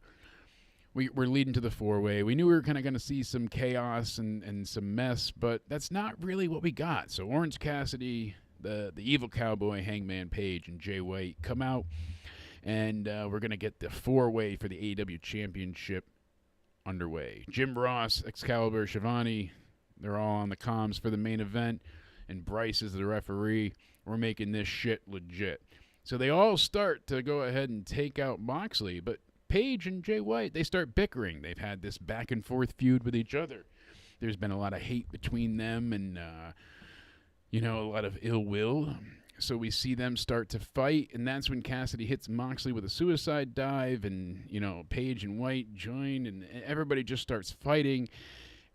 we're leading to the four-way. We knew we were kind of going to see some chaos and some mess, but that's not really what we got. So Orange Cassidy, the evil cowboy, Hangman Page, and Jay White come out. And we're going to get the four-way for the AEW Championship underway. Jim Ross, Excalibur, Shivani, they're all on the comms for the main event. And Bryce is the referee. We're making this shit legit. So they all start to go ahead and take out Moxley, but Paige and Jay White, they start bickering. They've had this back and forth feud with each other. There's been a lot of hate between them and, a lot of ill will. So we see them start to fight, and that's when Cassidy hits Moxley with a suicide dive, and, Paige and White join, and everybody just starts fighting.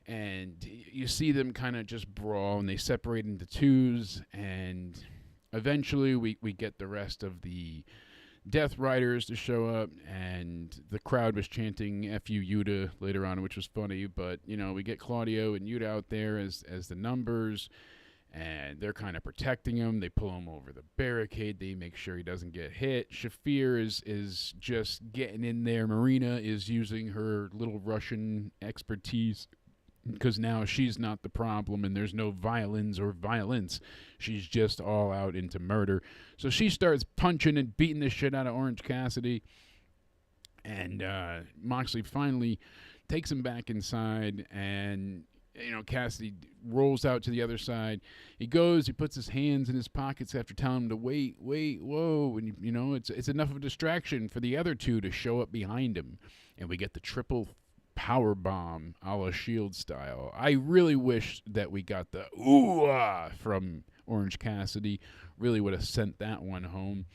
And you see them kind of just brawl, and they separate into twos, and eventually we get the rest of the Death Riders to show up, and the crowd was chanting F you Yuta later on, which was funny, but, we get Claudio and Yuta out there as the numbers, and they're kind of protecting him. They pull him over the barricade. They make sure he doesn't get hit. Shafir is just getting in there. Marina is using her little Russian expertise, because now she's not the problem and there's no violins or violence. She's just all out into murder. So she starts punching and beating the shit out of Orange Cassidy. And Moxley finally takes him back inside, and Cassidy rolls out to the other side. He puts his hands in his pockets after telling him to wait, whoa. And, it's enough of a distraction for the other two to show up behind him. And we get the triple power bomb a la Shield style. I really wish that we got the ooh-ah from Orange Cassidy. Really would have sent that one home.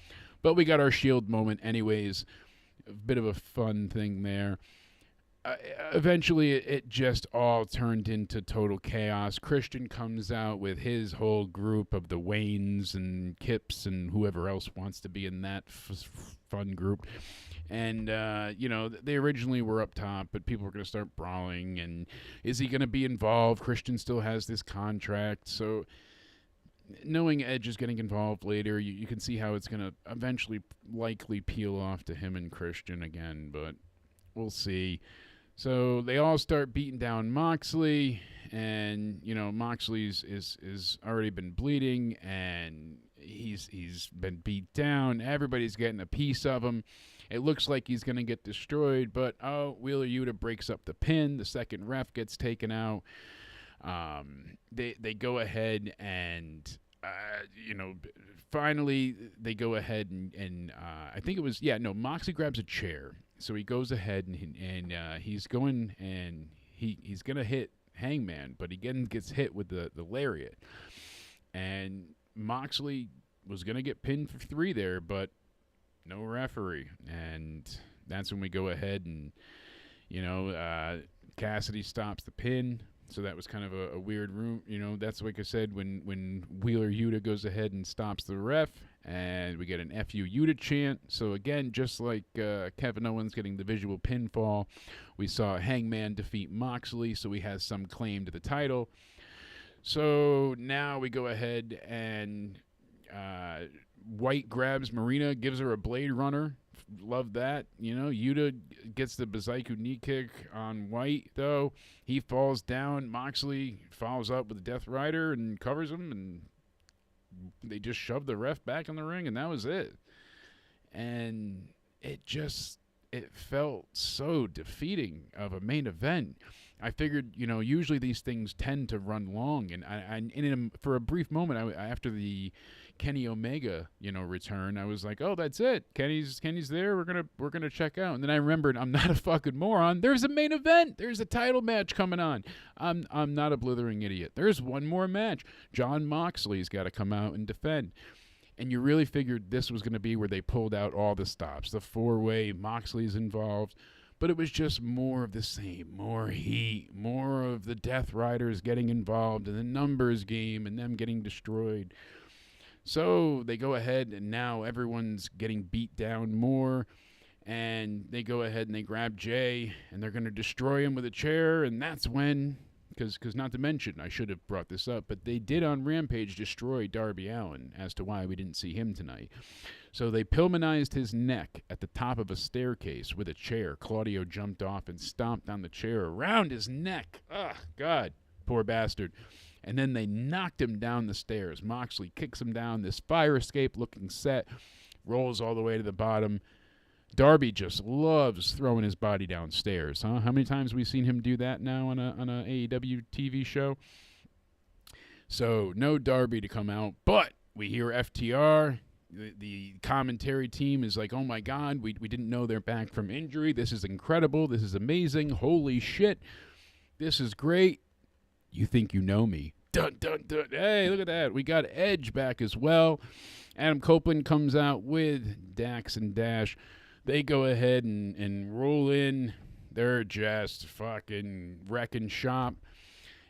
But we got our Shield moment anyways. A bit of a fun thing there. Eventually, it just all turned into total chaos. Christian comes out with his whole group of the Waynes and Kips and whoever else wants to be in that fun group. And, they originally were up top, but people were going to start brawling. And is he going to be involved? Christian still has this contract. So knowing Edge is getting involved later, you can see how it's going to eventually likely peel off to him and Christian again. But we'll see. So they all start beating down Moxley, and Moxley's is already been bleeding, and he's been beat down. Everybody's getting a piece of him. It looks like he's gonna get destroyed, but Wheeler Yuta breaks up the pin. The second ref gets taken out. They go ahead and finally they go ahead and I think it was Moxley grabs a chair. So he goes ahead and he's going and he's going to hit Hangman, but he again gets hit with the lariat. And Moxley was going to get pinned for 3 there, but no referee. And that's when we go ahead and, Cassidy stops the pin. So that was kind of a weird room. That's like I said, when Wheeler Yuta goes ahead and stops the ref, and we get an FU Yuta chant. So again, just like Kevin Owens getting the visual pinfall, we saw Hangman defeat Moxley, so he has some claim to the title. So now we go ahead and White grabs Marina, gives her a Blade Runner. Love that. Yuta gets the Bazaiku knee kick on White, though. He falls down. Moxley follows up with the Death Rider and covers him, and they just shoved the ref back in the ring, and that was it. And it felt so defeating of a main event. I figured, usually these things tend to run long, and for a brief moment, after the Kenny Omega, return, I was like, oh, that's it. Kenny's there. We're gonna check out. And then I remembered, I'm not a fucking moron. There's a main event. There's a title match coming on. I'm not a blithering idiot. There's one more match. John Moxley's got to come out and defend. And you really figured this was going to be where they pulled out all the stops. The 4-way, Moxley's involved. But it was just more of the same. More heat. More of the Death Riders getting involved in the numbers game and them getting destroyed. So they go ahead, and now everyone's getting beat down more. And they go ahead and they grab Jay, and they're going to destroy him with a chair. And that's when, because not to mention, I should have brought this up, but they did on Rampage destroy Darby Allin, as to why we didn't see him tonight. So they Pillmanized his neck at the top of a staircase with a chair. Claudio jumped off and stomped on the chair around his neck. Ugh, God, poor bastard. And then they knocked him down the stairs. Moxley kicks him down this fire escape looking set, rolls all the way to the bottom. Darby just loves throwing his body downstairs, huh? How many times have we seen him do that now on a AEW TV show? So no Darby to come out, but we hear FTR. the commentary team is like, oh my God, we didn't know they're back from injury. This is incredible. This is amazing. Holy shit. This is great. You think you know me. Dun, dun, dun. Hey, look at that. We got Edge back as well. Adam Copeland comes out with Dax and Dash. They go ahead and roll in. They're just fucking wrecking shop.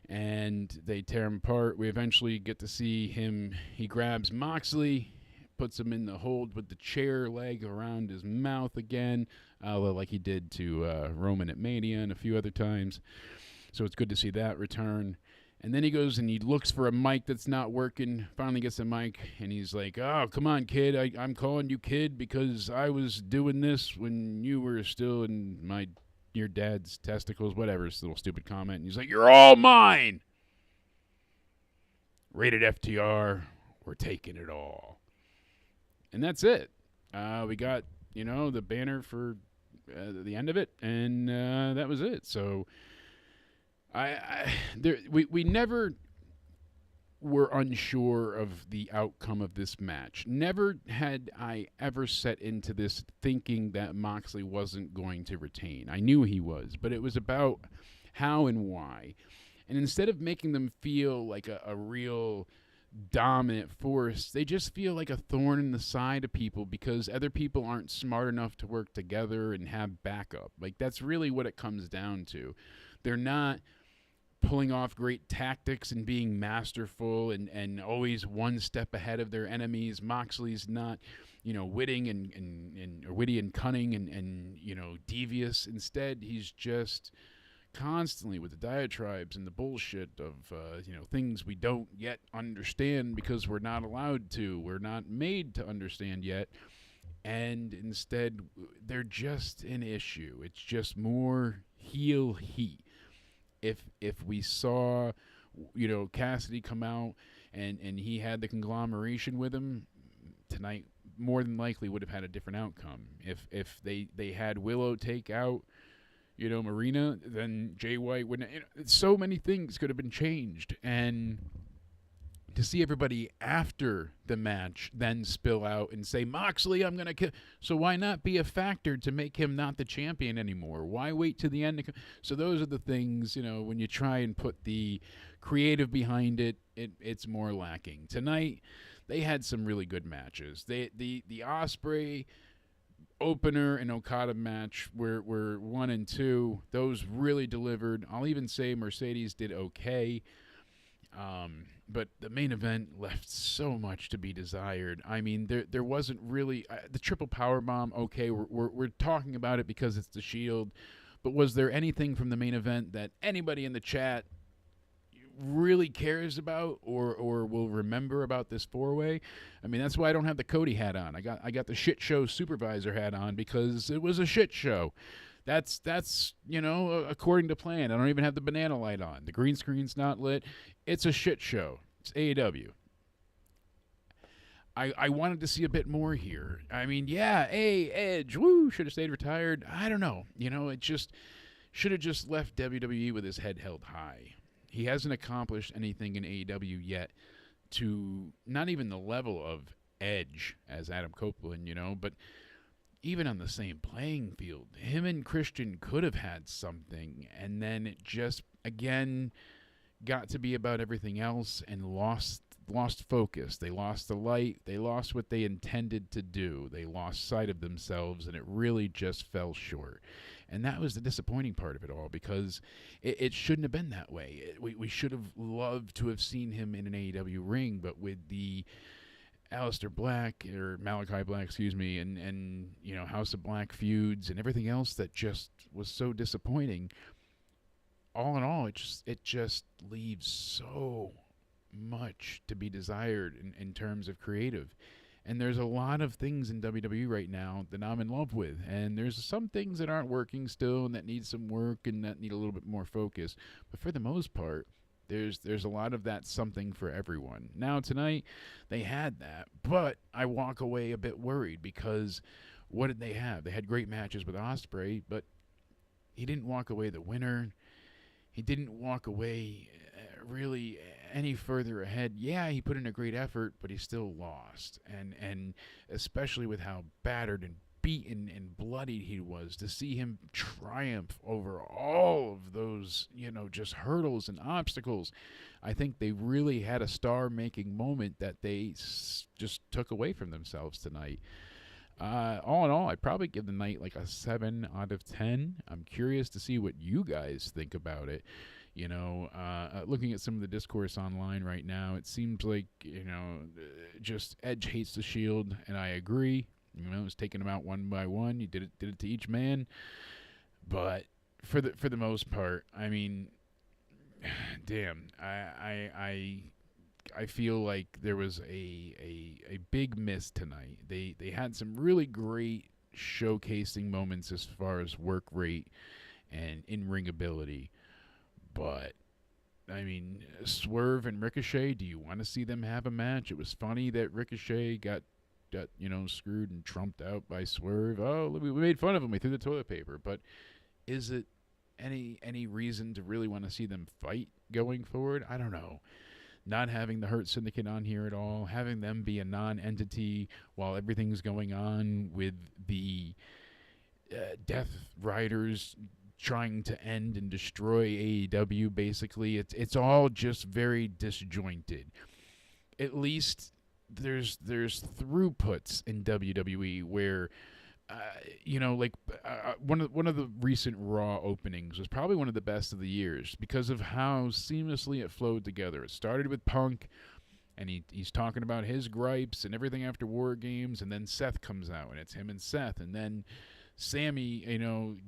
And they tear him apart. We eventually get to see him. He grabs Moxley, puts him in the hold with the chair leg around his mouth again, like he did to Roman at Mania and a few other times. So it's good to see that return. And then he goes and he looks for a mic that's not working, finally gets a mic, and he's like, oh, come on, kid. I'm calling you kid because I was doing this when you were still in your dad's testicles, whatever. It's a little stupid comment. And he's like, you're all mine. Rated FTR, we're taking it all. And that's it. We got, the banner for the end of it, and that was it. So we never were unsure of the outcome of this match. Never had I ever set into this thinking that Moxley wasn't going to retain. I knew he was, but it was about how and why. And instead of making them feel like a real dominant force, they just feel like a thorn in the side of people because other people aren't smart enough to work together and have backup. Like, that's really what it comes down to. They're not pulling off great tactics and being masterful and always one step ahead of their enemies. Moxley's not, witty and cunning and devious. Instead, he's just constantly with the diatribes and the bullshit of, things we don't yet understand because we're not allowed to. We're not made to understand yet. And instead, they're just an issue. It's just more heel heat. If we saw, Cassidy come out and he had the conglomeration with him tonight, more than likely would have had a different outcome. If they had Willow take out, Marina, then Jay White wouldn't. So many things could have been changed, and to see everybody after the match then spill out and say, Moxley, I'm going to kill. So why not be a factor to make him not the champion anymore? Why wait to the end? So those are the things, when you try and put the creative behind it, it's more lacking. Tonight, they had some really good matches. The Ospreay opener and Okada match were 1 and 2. Those really delivered. I'll even say Mercedes did okay. But the main event left so much to be desired. I mean, there wasn't really the triple power bomb. Okay, we're talking about it because it's the Shield, but was there anything from the main event that anybody in the chat really cares about or will remember about this 4-way? I mean, that's why I don't have the Cody hat on. I got the shit show supervisor hat on because it was a shit show. That's according to plan. I don't even have the banana light on. The green screen's not lit. It's a shit show. It's AEW. I wanted to see a bit more here. I mean, yeah, Edge, woo, should have stayed retired. I don't know. It just should have just left WWE with his head held high. He hasn't accomplished anything in AEW yet to not even the level of Edge as Adam Copeland, but even on the same playing field, him and Christian could have had something, and then it just, again, got to be about everything else and lost focus. They lost the light. They lost what they intended to do. They lost sight of themselves, and it really just fell short. And that was the disappointing part of it all because it shouldn't have been that way. We should have loved to have seen him in an AEW ring, but with the Aleister Black, or Malachi Black, excuse me, and House of Black feuds and everything else that just was so disappointing. All in all, it just leaves so much to be desired in terms of creative. And there's a lot of things in WWE right now that I'm in love with. And there's some things that aren't working still and that need some work and that need a little bit more focus. But for the most part, there's a lot of that something for everyone. Now, tonight, they had that. But I walk away a bit worried because what did they have? They had great matches with Ospreay, but he didn't walk away the winner. He didn't walk away really any further ahead. Yeah, he put in a great effort, but he still lost. And especially with how battered and beaten and bloodied he was, to see him triumph over all of those, just hurdles and obstacles, I think they really had a star-making moment that they just took away from themselves tonight. All in all, I'd probably give the night like a 7 out of 10. I'm curious to see what you guys think about it. Looking at some of the discourse online right now, it seems like, just Edge hates the Shield, and I agree. It's taking them out one by one. You did it to each man. But for the most part, I mean, damn, I feel like there was a big miss tonight. They had some really great showcasing moments as far as work rate and in-ring ability. But, I mean, Swerve and Ricochet, do you want to see them have a match? It was funny that Ricochet got screwed and trumped out by Swerve. Oh, we made fun of him. We threw the toilet paper. But is it any reason to really want to see them fight going forward? I don't know. Not having the Hurt Syndicate on here at all, having them be a non-entity while everything's going on with the Death Riders trying to end and destroy AEW, basically. It's all just very disjointed. At least there's throughputs in WWE where one of the recent Raw openings was probably one of the best of the years because of how seamlessly it flowed together. It started with Punk, and he's talking about his gripes and everything after War Games, and then Seth comes out, and it's him and Seth, and then Sammy,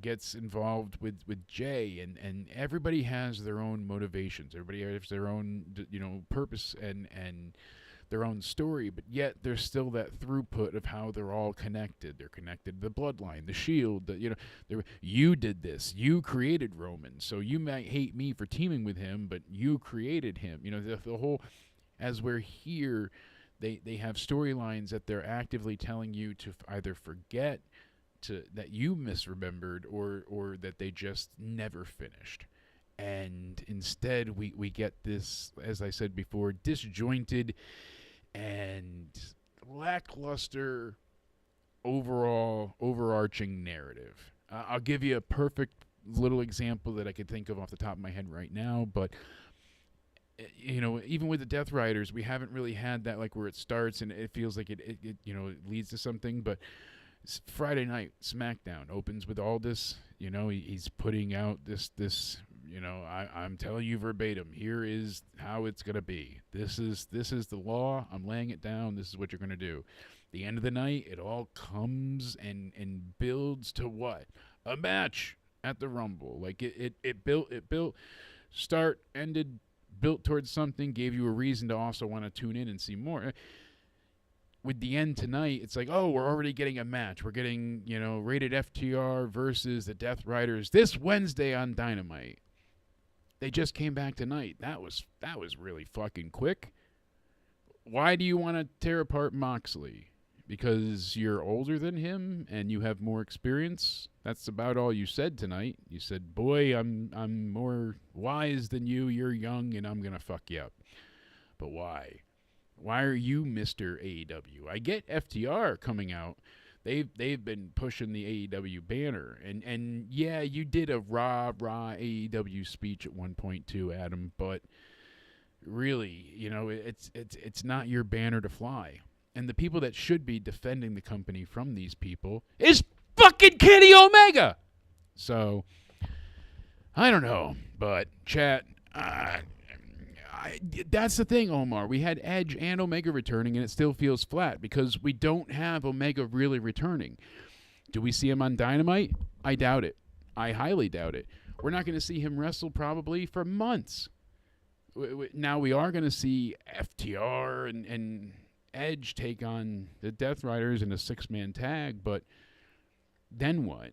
gets involved with Jay, and everybody has their own motivations. Everybody has their own, purpose and their own story, but yet there's still that throughput of how they're all connected. They're connected to the bloodline, the Shield. You did this. You created Roman, so you might hate me for teaming with him, but you created him. The whole, as we're here, they have storylines that they're actively telling you to either forget, that you misremembered, or that they just never finished. And instead we get this, as I said before, disjointed and lackluster overall overarching narrative. I'll give you a perfect little example that I could think of off the top of my head right now, but even with the Death Riders, we haven't really had that, like, where it starts and it feels like it leads to something. But Friday night SmackDown opens with Aldis. He's putting out this. I'm telling you verbatim, here is how it's going to be. This is the law. I'm laying it down. This is what you're going to do. The end of the night, it all comes and builds to what? A match at the Rumble. Like, it built, start, ended, built towards something, gave you a reason to also want to tune in and see more. With the end tonight, it's like, oh, we're already getting a match. We're getting, rated FTR versus the Death Riders this Wednesday on Dynamite. They just came back tonight. That was really fucking quick. Why do you want to tear apart Moxley? Because you're older than him and you have more experience? That's about all you said tonight. You said, boy, I'm more wise than you. You're young and I'm going to fuck you up. But why? Why are you Mr. AEW? I get FTR coming out. They've been pushing the AEW banner. And yeah, you did a rah AEW speech at one point too, Adam, but really, it's not your banner to fly. And the people that should be defending the company from these people is fucking Kenny Omega. So, I don't know, but chat, that's the thing, Omar. We had Edge and Omega returning, and it still feels flat because we don't have Omega really returning. Do we see him on Dynamite? I doubt it. I highly doubt it. We're not going to see him wrestle probably for months. Now we are going to see FTR and Edge take on the Death Riders in a 6-man tag, but then what?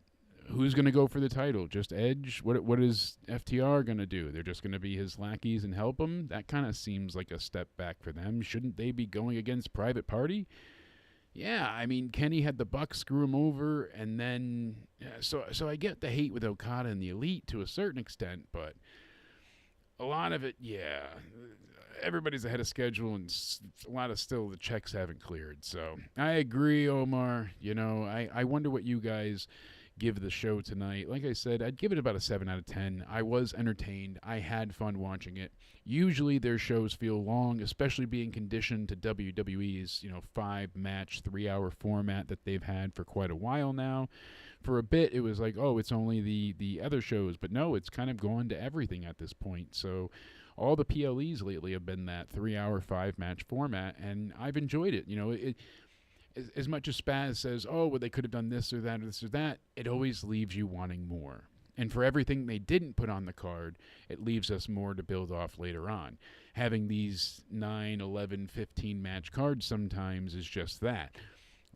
Who's going to go for the title? Just Edge? What is FTR going to do? They're just going to be his lackeys and help him? That kind of seems like a step back for them. Shouldn't they be going against Private Party? Yeah, I mean, Kenny had the Bucks screw him over, and then so I get the hate with Okada and the Elite to a certain extent, but a lot of it, yeah. everybody's ahead of schedule, and a lot of still the checks haven't cleared. So I agree, Omar. You know, I wonder what you guys give the show tonight. Like I said, I'd give it about a 7 out of 10. I was entertained. I had fun watching it. Usually their shows feel long, especially being conditioned to WWE's, 5-match, 3-hour format that they've had for quite a while now. For a bit, it was like, oh, it's only the other shows. But no, it's kind of gone to everything at this point. So all the PLEs lately have been that 3-hour, 5-match format, and I've enjoyed it. As much as Spaz says, oh, well, they could have done this or that or this or that, it always leaves you wanting more. And for everything they didn't put on the card, it leaves us more to build off later on. Having these 9, 11, 15-match cards sometimes is just that.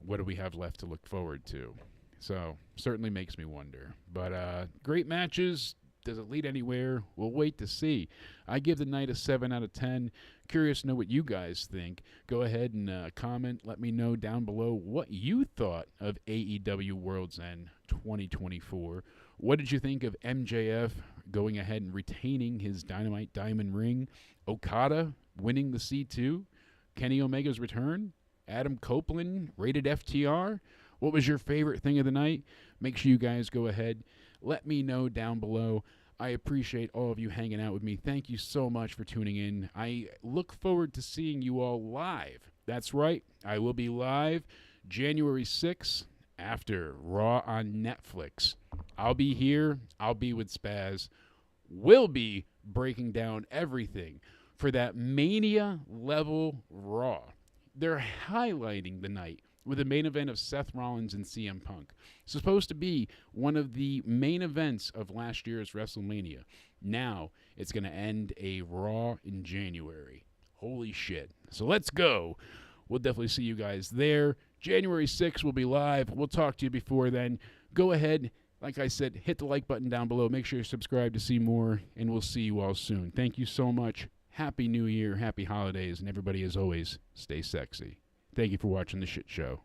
What do we have left to look forward to? So, certainly makes me wonder. But great matches. Does it lead anywhere? We'll wait to see. I give the night a 7 out of 10. Curious to know what you guys think. Go ahead and comment. Let me know down below what you thought of AEW World's End 2024. What did you think of MJF going ahead and retaining his Dynamite Diamond ring? Okada winning the C2? Kenny Omega's return? Adam Copeland rated FTR? What was your favorite thing of the night? Make sure you guys go ahead. Let me know down below. I appreciate all of you hanging out with me. Thank you so much for tuning in. I look forward to seeing you all live. That's right. I will be live January 6th after Raw on Netflix. I'll be here. I'll be with Spaz. We'll be breaking down everything for that Mania-level Raw. They're highlighting the night with a main event of Seth Rollins and CM Punk. It's supposed to be one of the main events of last year's WrestleMania. Now, it's going to end a Raw in January. Holy shit. So let's go. We'll definitely see you guys there. January 6th will be live. We'll talk to you before then. Go ahead, like I said, hit the like button down below. Make sure you subscribe to see more, and we'll see you all soon. Thank you so much. Happy New Year, happy holidays, and everybody, as always, stay sexy. Thank you for watching The Shit Show.